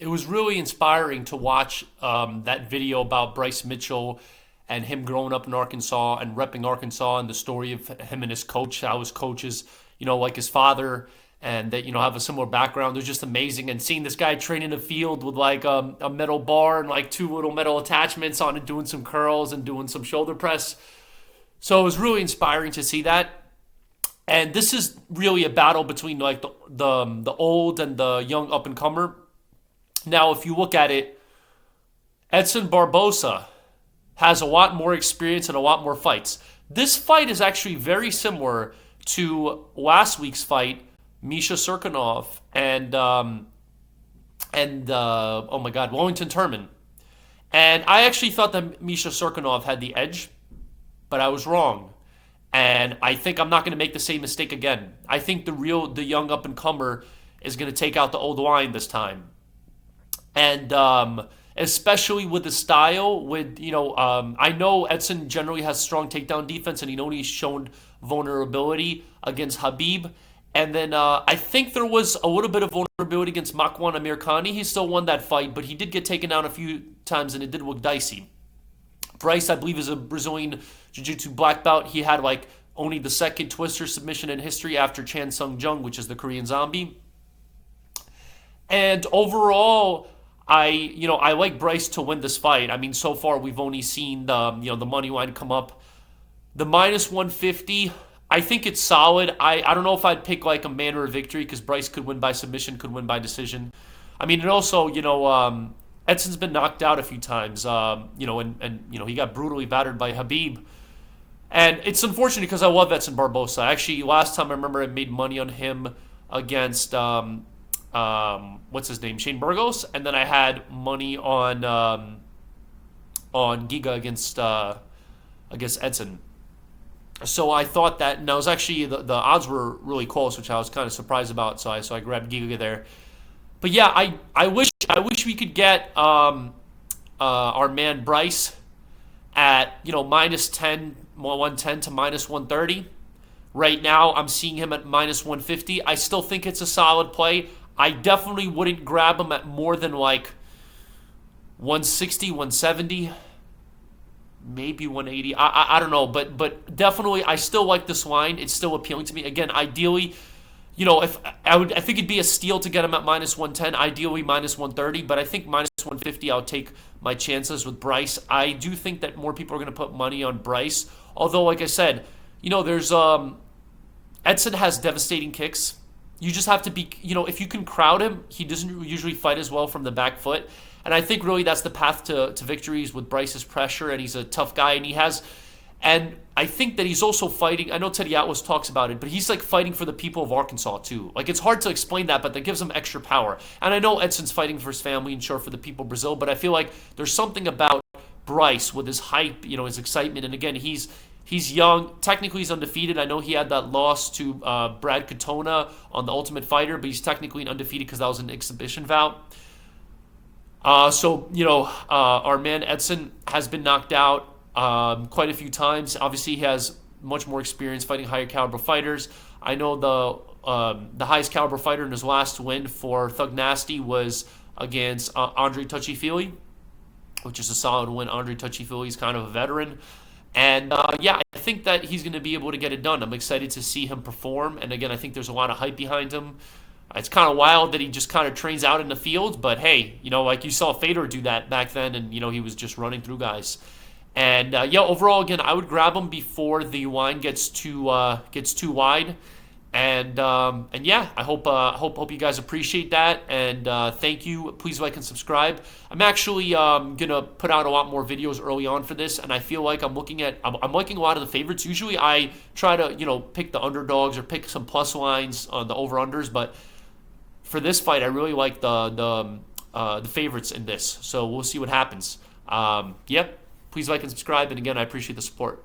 it was really inspiring to watch that video about Bryce Mitchell and him growing up in Arkansas and repping Arkansas and the story of him and his coach, how his coach is, like his father and that, have a similar background. They're just amazing. And seeing this guy train in the field with like a metal bar and like two little metal attachments on it, doing some curls and doing some shoulder press. So it was really inspiring to see that. And this is really a battle between like the old and the young up and comer. Now, if you look at it, Edson Barboza has a lot more experience and a lot more fights. This fight is actually very similar to last week's fight, Misha Serkinov and oh my God, Wellington Turman. And I actually thought that Misha Serkinov had the edge, but I was wrong. And I think I'm not going to make the same mistake again. I think the young up and comer is going to take out the old lion this time. And especially with the style, I know Edson generally has strong takedown defense, and he's shown vulnerability against Habib. And then I think there was a little bit of vulnerability against Makwan Amirkhani. He still won that fight, but he did get taken down a few times, and it did look dicey. Bryce, I believe, is a Brazilian Jiu-Jitsu black belt. He had like only the second twister submission in history after Chan Sung Jung, which is the Korean Zombie. And overall, I like Bryce to win this fight. I mean, so far we've only seen the money line come up. The minus 150, I think it's solid. I don't know if I'd pick like a manner of victory because Bryce could win by submission, could win by decision. I mean, and also, Edson's been knocked out a few times, and he got brutally battered by Habib. And it's unfortunate because I love Edson Barboza. Actually, last time I remember I made money on him against, what's his name, Shane Burgos, and then I had money on Giga against Edson. So I thought that, and I was actually, the odds were really close, which I was kind of surprised about, so I grabbed Giga there. But yeah, I wish we could get our man Bryce at minus 110 to minus 130. Right now, I'm seeing him at minus 150. I still think it's a solid play. I definitely wouldn't grab him at more than like 160, 170, maybe 180. I don't know, but definitely I still like this line. It's still appealing to me. Again, ideally, if I think it'd be a steal to get him at minus 110, ideally minus 130, but I think minus 150 I'll take my chances with Bryce. I do think that more people are going to put money on Bryce. Although, like I said, there's Edson has devastating kicks. You just have to be, if you can crowd him, he doesn't usually fight as well from the back foot. And I think really that's the path to victories with Bryce's pressure, and he's a tough guy, and I think that he's also fighting. I know Teddy Atlas talks about it, but he's like fighting for the people of Arkansas too. Like, it's hard to explain that, but that gives him extra power. And I know Edson's fighting for his family and sure for the people of Brazil, but I feel like there's something about Bryce with his hype, his excitement. And again, he's young. Technically, he's undefeated. I know he had that loss to Brad Katona on the Ultimate Fighter, but he's technically undefeated because that was an exhibition bout. Our man Edson has been knocked out quite a few times. Obviously, he has much more experience fighting higher caliber fighters. I know the highest caliber fighter in his last win for Thug Nasty was against Andre Touchy-Feely, which is a solid win. Andre Touchy-Feely is kind of a veteran. And I think that he's going to be able to get it done. I'm excited to see him perform. And again, I think there's a lot of hype behind him. It's kind of wild that he just kind of trains out in the field. But hey, like you saw Fedor do that back then, and he was just running through guys. And overall, again, I would grab him before the line gets too wide. And I hope you guys appreciate that. And thank you. Please like and subscribe. I'm actually gonna put out a lot more videos early on for this, and I feel like I'm liking a lot of the favorites. Usually, I try to pick the underdogs or pick some plus lines on the over unders, but for this fight, I really like the favorites in this. So we'll see what happens. Please like and subscribe, and again, I appreciate the support.